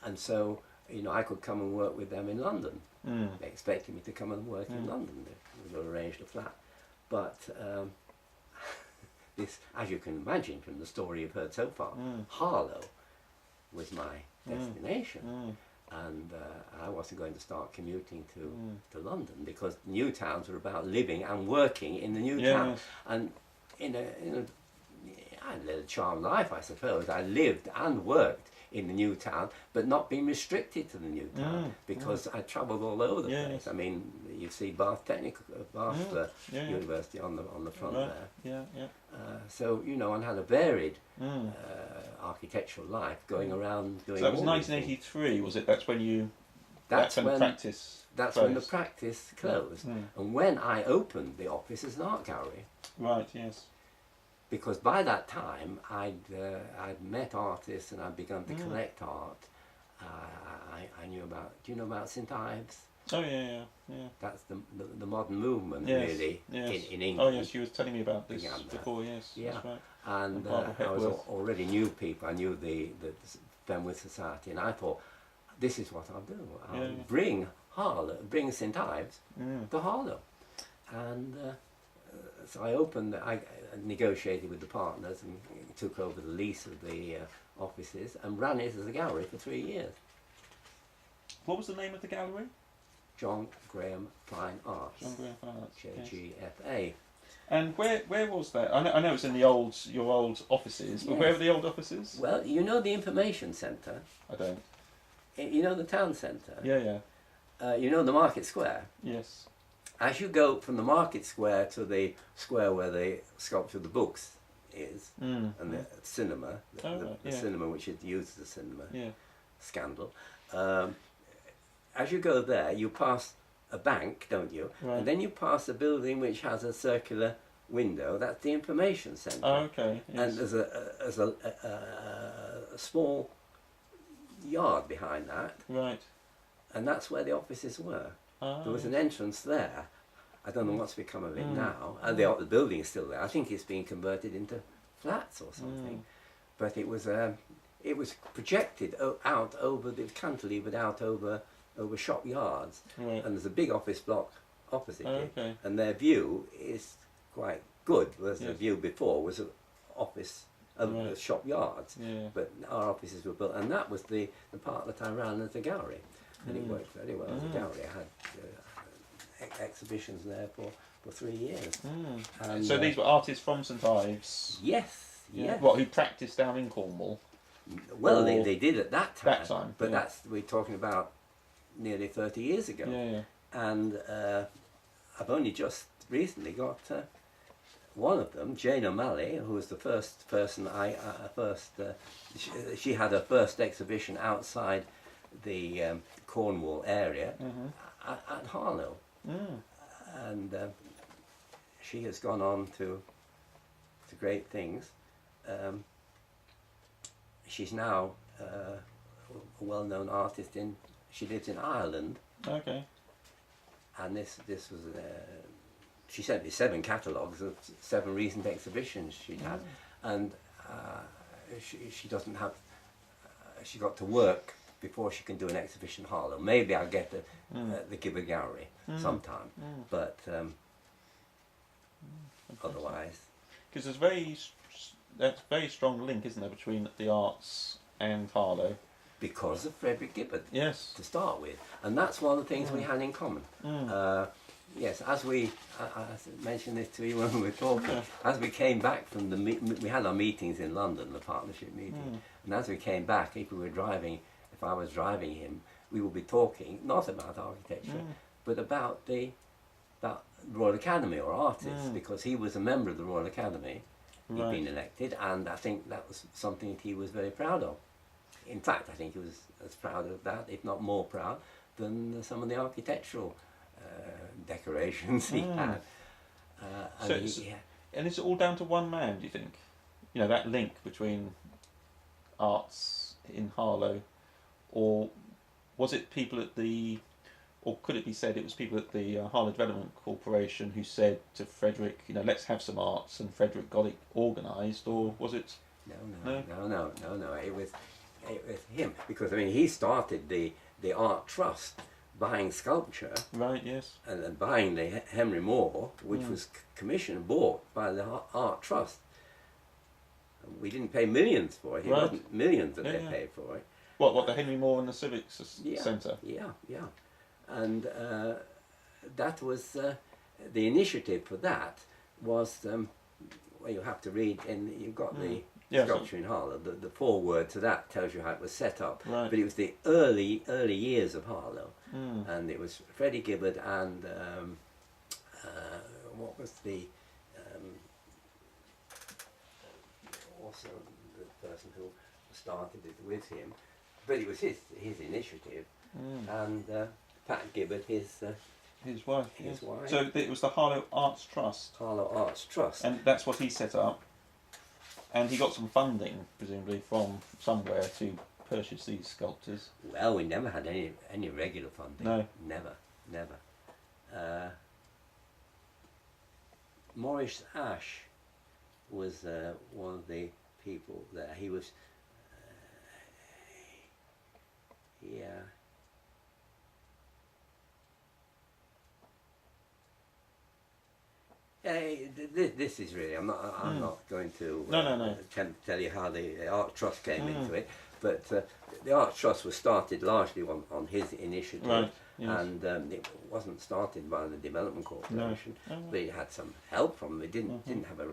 and so I could come and work with them in London. They expected me to come and work in London. They arranged a flat, but this, as you can imagine from the story you've heard so far, Harlow was my destination, and I wasn't going to start commuting to London, because new towns were about living and working in the new town, and I led a charmed life, I suppose. I lived and worked in the new town, but not being restricted to the new town, because I travelled all over the place. I mean, you see Bath University on the front there. So and had a varied architectural life, going around doing. So that was 1983, was it? That's when you. That's when the practice. That's closed. when the practice closed, and when I opened the office as an art gallery. Right. Yes. Because by that time I'd met artists and I'd begun to collect art. I knew about. Do you know about St Ives? Oh yeah. That's the modern movement, really, in England. Oh yes, you were telling me about this before. Yes, yeah. That's right. And I was already knew people. I knew the Fenwith Society, and I thought, this is what I'll do. I'll bring St Ives to Harlow, and. So I negotiated with the partners and took over the lease of the offices and ran it as a gallery for 3 years. What was the name of the gallery? John Graham Fine Arts. John Graham Fine Arts. JGFA. And where was that? I know it's in your old offices, but where were the old offices? Well, the information centre. I don't. The town centre. Yeah. The market square. Yes. As you go from the market square to the square where the sculpture of the books is, and the cinema, the cinema which is used as a cinema, scandal, as you go there, you pass a bank, don't you? Right. And then you pass a building which has a circular window. That's the information centre. Oh, okay. Yes. And there's a small yard behind that. Right. And that's where the offices were. Oh. There was an entrance there. I don't know what's become of it now. And the building is still there. I think it's been converted into flats or something. But it was projected out over the cantilevered out over shop yards. Right. And there's a big office block opposite it. And their view is quite good. Whereas the view before was an office of shop yards. Yeah. But our offices were built, and that was the part that I ran as a gallery. And it worked very well as a gallery. I had exhibitions there for 3 years. And, so these were artists from St Ives? Yes. What, who practiced down in Cornwall? Well, they did at that time. But we're talking about nearly 30 years ago. And I've only just recently got one of them, Jane O'Malley, who was the first person she had her first exhibition outside the Cornwall area at Harlow, and she has gone on to great things. She's now a well-known artist she lives in Ireland. Okay. And this was she sent me 7 catalogues of 7 recent exhibitions she'd had, and she doesn't have. She got to work before she can do an exhibition in Harlow. Maybe I'll get the Gibber Gallery sometime, but otherwise. Because there's that's a very strong link, isn't there, between the arts and Harlow? Because of Frederick Gibbard, yes, to start with, and that's one of the things we had in common. Yes, as I mentioned this to you when we were talking, as we came back from we had our meetings in London, the partnership meeting, and as we came back, if I was driving him, we would be talking not about architecture, but about the Royal Academy or artists, because he was a member of the Royal Academy. He'd been elected, and I think that was something that he was very proud of. In fact, I think he was as proud of that, if not more proud, than some of the architectural decorations he had. And is it all down to one man, do you think? That link between arts in Harlow, or was it people or could it be said it was people at the Harlow Development Corporation who said to Frederick, let's have some arts, and Frederick got it organised, or was it? No. It was with him, because I mean he started the art trust, buying sculpture, Right. Yes. and then buying the Henry Moore, which was commissioned and bought by the art trust. We didn't pay millions for it. It Right. wasn't millions that Yeah, they yeah. paid for it. What the Henry Moore and the Civics Yeah, Centre? yeah, yeah. And that was the initiative for that was well, you have to read, and you've got the Yeah, sculpture in Harlow. The foreword to that tells you how it was set up. Right. But it was the early years of Harlow, Mm. and it was Freddie Gibbard and what was the also the person who started it with him, but it was his initiative, and Pat Gibbard, his wife. his Yes. wife. So it was the Harlow Arts Trust, Harlow Arts Trust. and that's what he set up. And he got some funding, presumably from somewhere, to purchase these sculptures. Well, we never had any regular funding. No. Never. Maurice Ash was one of the people there. He was, yeah. This is really. I'm not going to No. tell you how the Art Trust came into it, but the Art Trust was started largely on his initiative, Right. Yes. and it wasn't started by the Development Corporation. No. But it had some help from them. It didn't have a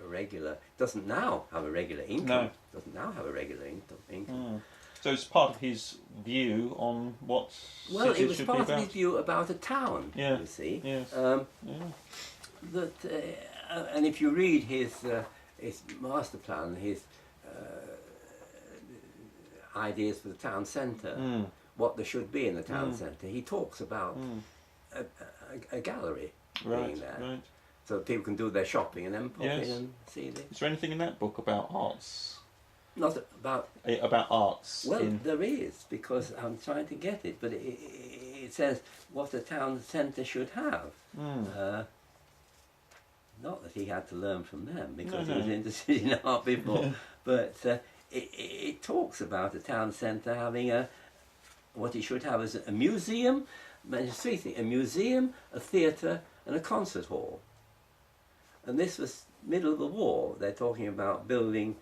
regular. Doesn't now have a regular income. No. Doesn't now have a regular income. So it's part of his view on what Well, cities it was should part be of about. his view about a town. Yeah. You see. Yes. That and if you read his master plan, his ideas for the town centre, what there should be in the town centre, he talks about a gallery being Right. there, Right. so that people can do their shopping and then pop Yes. in and see this. Is there anything in that book about arts? Not about. About arts? Well, in... there is, because I'm trying to get it, but it says what a town centre should have. Not that he had to learn from them, because he was interested in art before, but it talks about a town centre having what it should have is a museum, three things: a museum, a theatre, and a concert hall. And this was middle of the war. They're talking about building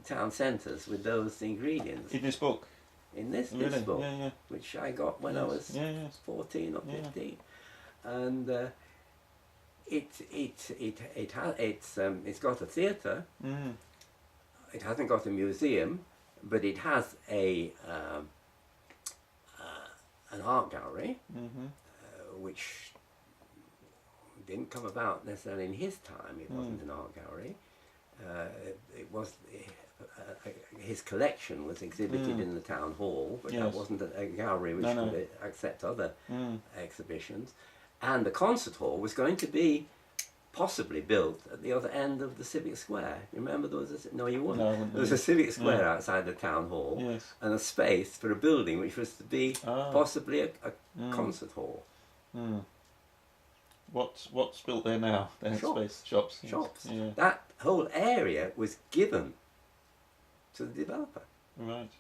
town centres with those ingredients. In this book? In this Really? book, Yeah. which I got when I was 14 or 15, and it's got a theatre. It hasn't got a museum, but it has an art gallery, which didn't come about necessarily in his time. It wasn't an art gallery. It was his collection was exhibited in the town hall, but that wasn't a gallery which could accept other exhibitions. And the concert hall was going to be possibly built at the other end of the Civic Square. You remember there was no, you wouldn't. No, I wouldn't there was a Civic Square outside the town hall, Yes. and a space for a building which was to be possibly a concert hall. What's built there now? Space shops. Yes. Shops. Yeah. That whole area was given to the developer. Right.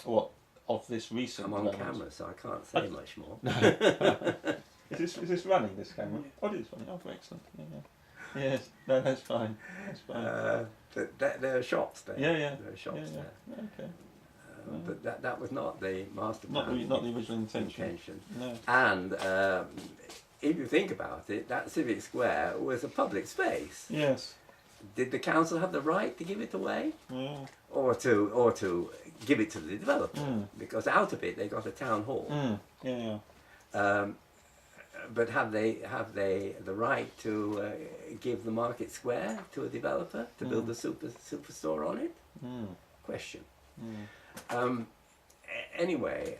What of this recent? I'm on development? camera, so I can't say much more. Is this running? This camera? Oh, it is running. Oh, excellent. Yeah. Yes. No, that's fine. That's fine. There are shops there. Yeah. There are shops there. Okay. But that was not the master plan. Not the original intention. No. And if you think about it, that Civic Square was a public space. Yes. Did the council have the right to give it away, Yeah. or to give it to the developer? Because out of it they got a town hall. Yeah. But have they the right to give the market square to a developer to build a superstore on it? Question. Anyway,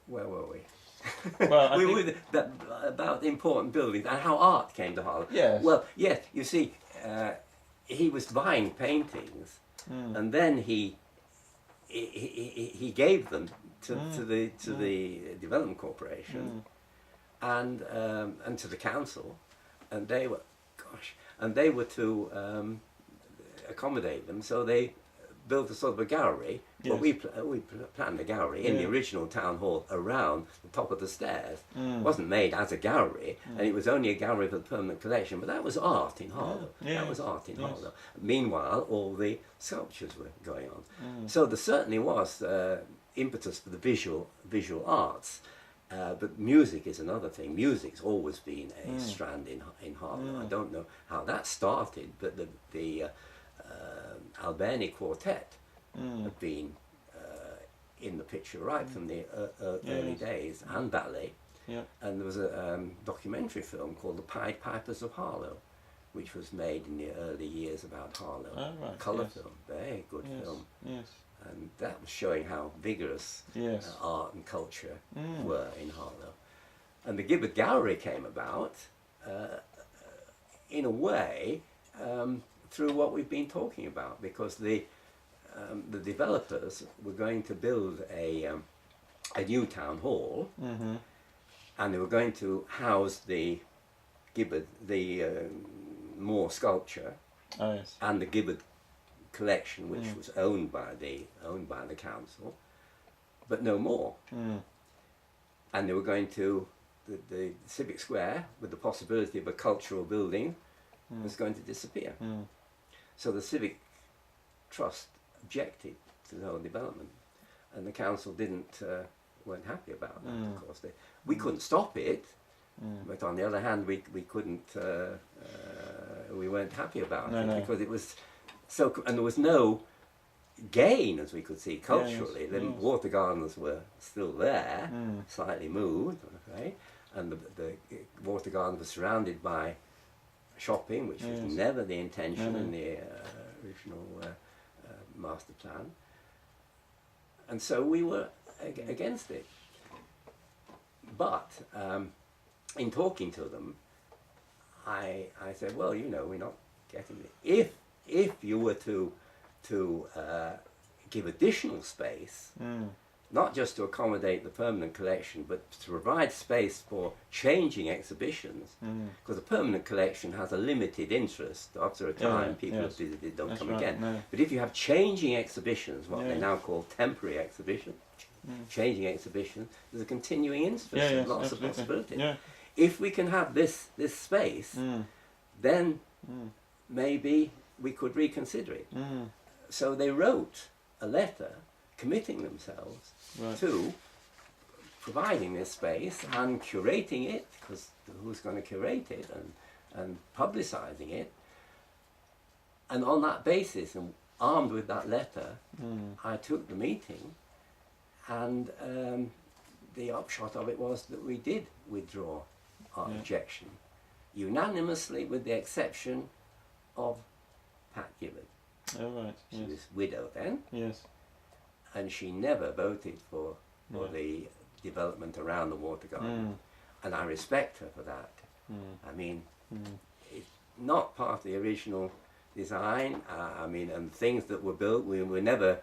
where were we? Well, we were about important buildings and how art came to Harlow. Yes. Well, yes. You see, he was buying paintings, and then he gave them to the Development Corporation, and to the council, and they were to accommodate them, so they built a sort of a gallery. Yes. Well, we planned a gallery in the original town hall around the top of the stairs. It wasn't made as a gallery, and it was only a gallery for the permanent collection, but that was art in Harlow. That was art in Harlow. Meanwhile, all the sculptures were going on. So there certainly was impetus for the visual arts. But music is another thing. Music's always been a strand in Harlow. I don't know how that started, but the Albani Quartet have been in the picture right from the early days, and ballet. And there was a documentary film called The Pied Pipers of Harlow, which was made in the early years about Harlow. A colour film, very good film. And that was showing how vigorous art and culture were in Harlow. And the Gibbard Gallery came about, in a way, through what we've been talking about, because the developers were going to build a new town hall, and they were going to house the Gibbard, the Moore sculpture, and the Gibbard collection, which was owned by the council, but no more. And they were going to the civic square, with the possibility of a cultural building, was going to disappear. So the civic trust objected to the whole development, and the council weren't happy about that. Of course, we couldn't stop it, but on the other hand, we couldn't. We weren't happy about it because it was. So, and there was no gain, as we could see, culturally. The water gardens were still there, slightly moved, okay, and the water garden was surrounded by shopping, which was never the intention in the original master plan. And so we were against it. But in talking to them, I said, well, we're not getting it. If you were to give additional space, not just to accommodate the permanent collection, but to provide space for changing exhibitions, because the permanent collection has a limited interest. After a time, people have visited, don't come again. But if you have changing exhibitions, what they now call temporary exhibitions, changing exhibitions, there's a continuing interest and lots of possibilities. If we can have this space, then maybe we could reconsider it. So they wrote a letter committing themselves to providing this space and curating it, because who's going to curate it, and publicising it. And on that basis, and armed with that letter, I took the meeting, and the upshot of it was that we did withdraw our objection, unanimously, with the exception of Pat Gibbard. She was widowed then, and she never voted for the development around the water garden, and I respect her for that. I mean, it's not part of the original design. I mean, and things that were built, we were never,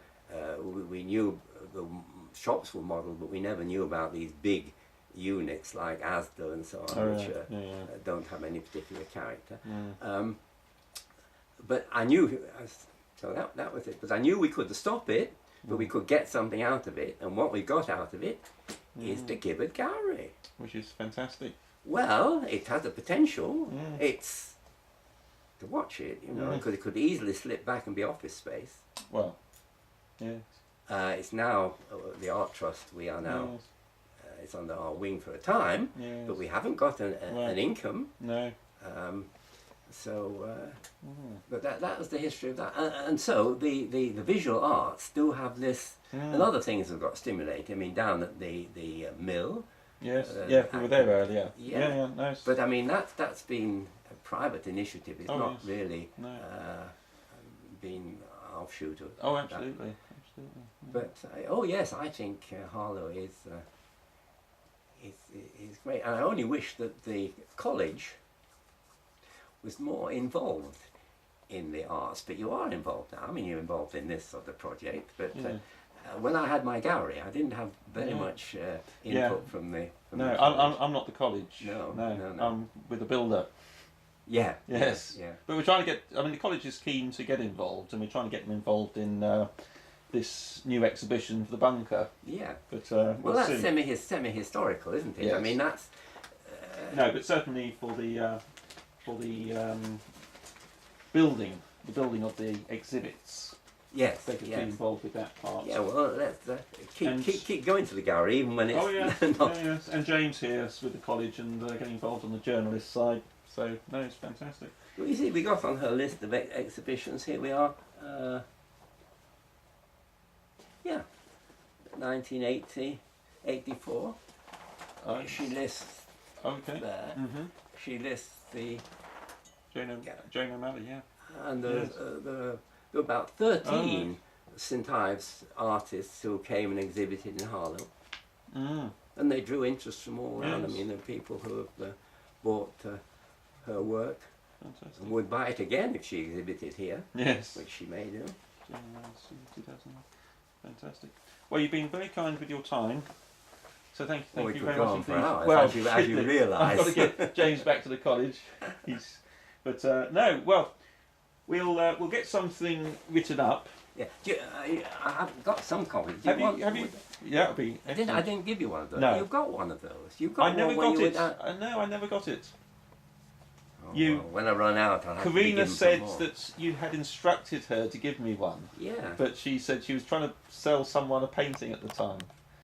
we knew the shops were modelled, but we never knew about these big units like Asda and so on, which don't have any particular character. But I knew, so that was it. But I knew we could stop it, but we could get something out of it, and what we got out of it is the Gibbard Gallery. Which is fantastic. Well, it has a potential. It's, to watch it, because it could easily slip back and be office space. Well, yes. It's now, the Art Trust, we are now, it's under our wing for a time, but we haven't got an income. But that was the history of that, and so the visual arts do have this, and other things have got stimulated. I mean, down at the mill. We were there earlier. Nice. But I mean, that's been a private initiative. It's not really been offshoot of. Oh, absolutely, that. But yes, I think Harlow is great, and I only wish that the college was more involved in the arts. But you are involved now. I mean, you're involved in this sort of project. But when I had my gallery, I didn't have very much input from the. I'm not the college. No. I'm with the builder. Yeah. Yes. Yeah. But we're trying to get. I mean, the college is keen to get involved, and we're trying to get them involved in this new exhibition for the bunker. Yeah. But Well, that's see. semi-historical, isn't it? Yes. I mean, that's No, but certainly for the building, the building of the exhibits. yes. They could be Yes. involved with that part. Yeah. Well, let's And- keep going to the gallery even when it's Oh yes, not. yes. And James here is with the college and getting involved on the journalist side. So no, it's fantastic. Well, you see, we got on her list of exhibitions. Here we are. Yeah, 1980, 84. Oh, She lists okay. there. Mm-hmm. She lists the Jane O'Malley, yeah. and Yes. there were about 13 St Ives artists who came and exhibited in Harlow, and they drew interest from all around. Yes. I mean, there are people who have bought her work Fantastic. and would buy it again if she exhibited here, Yes. which she may do. Jane O'Malley, 2000. Fantastic. Well, you've been very kind with your time. So thank Well, we you could very go much on for indeed. hours, Well, as you realise. I've got to get James back to the college. No. Well, we'll get something written up. Yeah, I've got some copies. Do Have want- you? Yeah, it'll be. I Excellent. didn't give you one of those. No. You've got one of those. You've got I never one when got you it. were No, I never got it. Oh, You- well, when I run out, I'll have to be Karina given some said more. that you had instructed her to give me one, Yeah. but she said she was trying to sell someone a painting at the time.